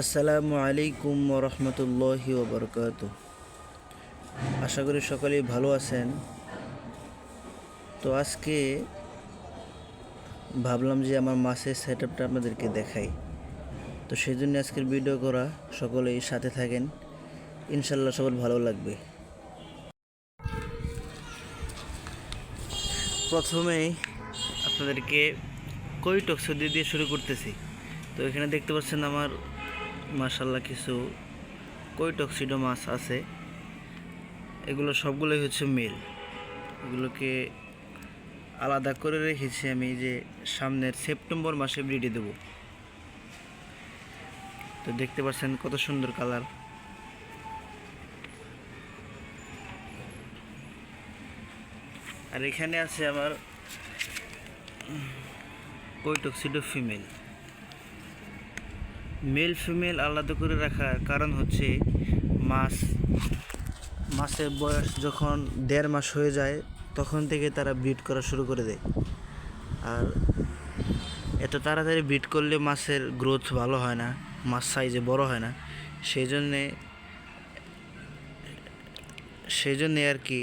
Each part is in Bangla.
আসসালামু আলাইকুম রহমতুল্লাহি ওবরকাত। আশা করি সকলেই ভালো আছেন। তো আজকে ভাবলাম যে আমার মাছের সেট আপটা আপনাদেরকে দেখাই। তো সেই জন্য আজকের ভিডিও করা, সকলেই সাথে থাকেন, ইনশাল্লাহ সবার ভালো লাগবে। প্রথমেই আপনাদেরকে কই টক্স দিয়ে শুরু করতেছি। তো এখানে দেখতে পাচ্ছেন আমার মাশাল্লাহ কিছু কই টক্সিডো মাছ আছে। এগুলো সবগুলোই হচ্ছে মেল। এগুলোকে আলাদা করে রেখেছি আমি যে সামনের সেপ্টেম্বর মাসে ব্রিডে দেব। তো দেখতে পাচ্ছেন কত সুন্দর কালার। আর এখানে আছে আমার কই টক্সিডো ফিমেল। মেল ফিমেল আলাদা করে রাখার কারণ হচ্ছে মাছের বয়স যখন 1.5 মাস হয়ে যায় তখন থেকে তারা ব্রিড করা শুরু করে দেয়। আর এত তাড়াতাড়ি ব্রিড করলে মাছের গ্রোথ ভালো হয় না, মাছ সাইজে বড় হয় না। সেই জন্যে আর কি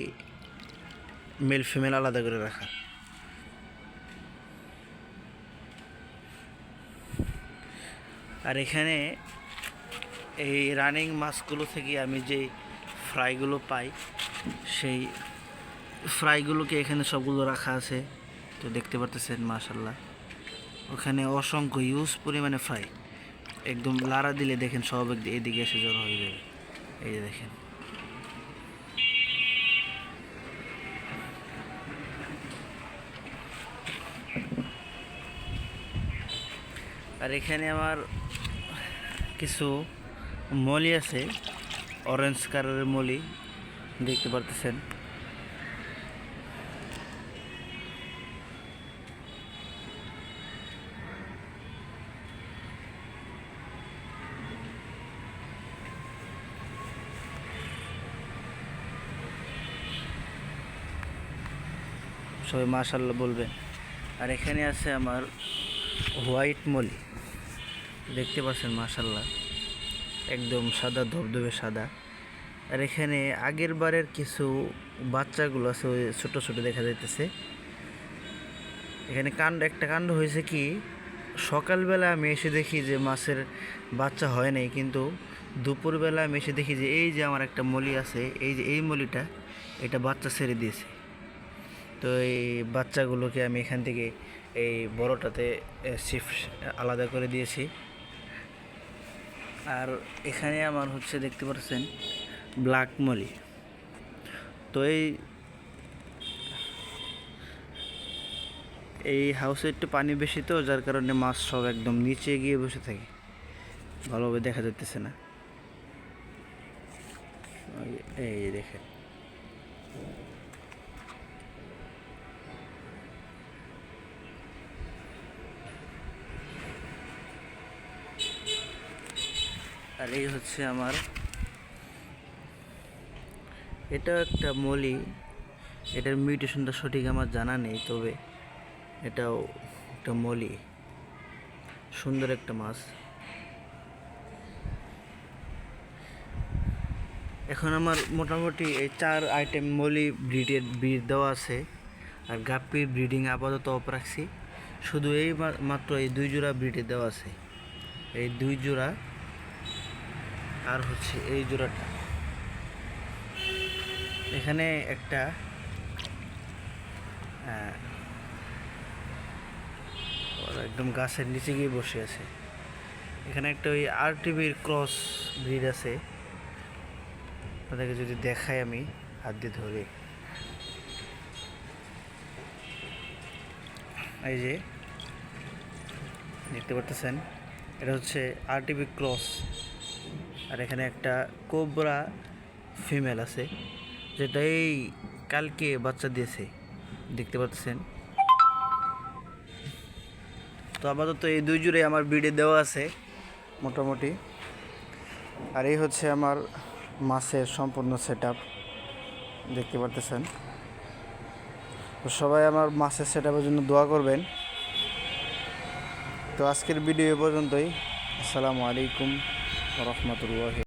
মেল ফিমেল আলাদা করে রাখা। আর এখানে এই রানিং মাছগুলো থেকে আমি যে ফ্রাইগুলো পাই, সেই ফ্রাইগুলোকে এখানে সবগুলো রাখা আছে। তো দেখতে পারতেছেন মাশাল্লাহ, ওখানে অসংখ্য ইউজ পরিমাণে ফ্রাই। একদম লাড়া দিলে দেখেন সব এদিকে এসে জড়ো হয়ে যাবে। এই যে দেখেন, আর এখানে আমার কিছু মলি আছে, অরেঞ্জ কালারের মলি দেখতে পারতেছেন। সবাই মাশাআল্লাহ বলবেন। আর এখানে আছে আমার হোয়াইট মলি, দেখতে পাচ্ছেন মাশাআল্লাহ, একদম সাদা, ধবধবে সাদা। আর এখানে আগের বারের কিছু বাচ্চাগুলো আছে, ওই ছোটো ছোটো দেখা যাইতেছে। এখানে একটা কাণ্ড হয়েছে কি, সকালবেলা আমি এসে দেখি যে মাছের বাচ্চা হয় নাই, কিন্তু দুপুরবেলা আমি এসে দেখি যে এই যে আমার একটা মলি আছে, এই যে এই মলিটা, এটা বাচ্চা ছেড়ে দিয়েছে। তো এই বাচ্চাগুলোকে আমি এখান থেকে এই বড়টাতে শিফট আলাদা করে দিয়েছি। আর এখানে আমার হচ্ছে দেখতে পাচ্ছেন ব্ল্যাক মলি। তো এই হাউসে একটু পানি বেশি, তো যার কারণে মাছ সব একদম নিচে গিয়ে বসে থাকে, ভালোভাবে দেখা যাইতেছে না। এই দেখেন, আর এই হচ্ছে আমার, এটা একটা মলি। এটার মিউটেশনটা সঠিক আমার জানা নেই, তবে এটাও একটা মলি, সুন্দর একটা মাছ। এখন আমার মোটামুটি এই 4 আইটেম মলি ব্রিড দেওয়া আছে। আর গাপ্পির ব্রিডিং আপাতত অফ রাখছি। শুধু এই মাত্র এই 2 জোড়া ব্রিডে দেওয়া আছে, এই 2 জোড়া আর হচ্ছে এই জোড়াটা। এখানে একটা একদম গাছের নিচে গিয়ে বসে আছে। এখানে একটা ওই আরটিভির ক্রস ব্রিড আছে, তাদেরকে যদি দেখাই আমি হাত দিয়ে ধরে, এই যে দেখতে পারতেছেন, এটা হচ্ছে আরটিভি ক্রস। আর এখানে একটা কোবরা ফিমেল আছে, যেটা এই কালকে বাচ্চা দিয়েছে, দেখতে পাচ্ছেন। তো আপাতত এই 2 জোড়াই আমার ব্রিডে দেওয়া আছে মোটামুটি। আর এই হচ্ছে আমার মাছের সম্পূর্ণ সেট আপ, দেখতে পারতেছেন। তো সবাই আমার মাছের সেট আপের জন্য দোয়া করবেন। তো আজকের ভিডিও পর্যন্তই। আসসালামু আলাইকুম। রহমতুল্লাহ।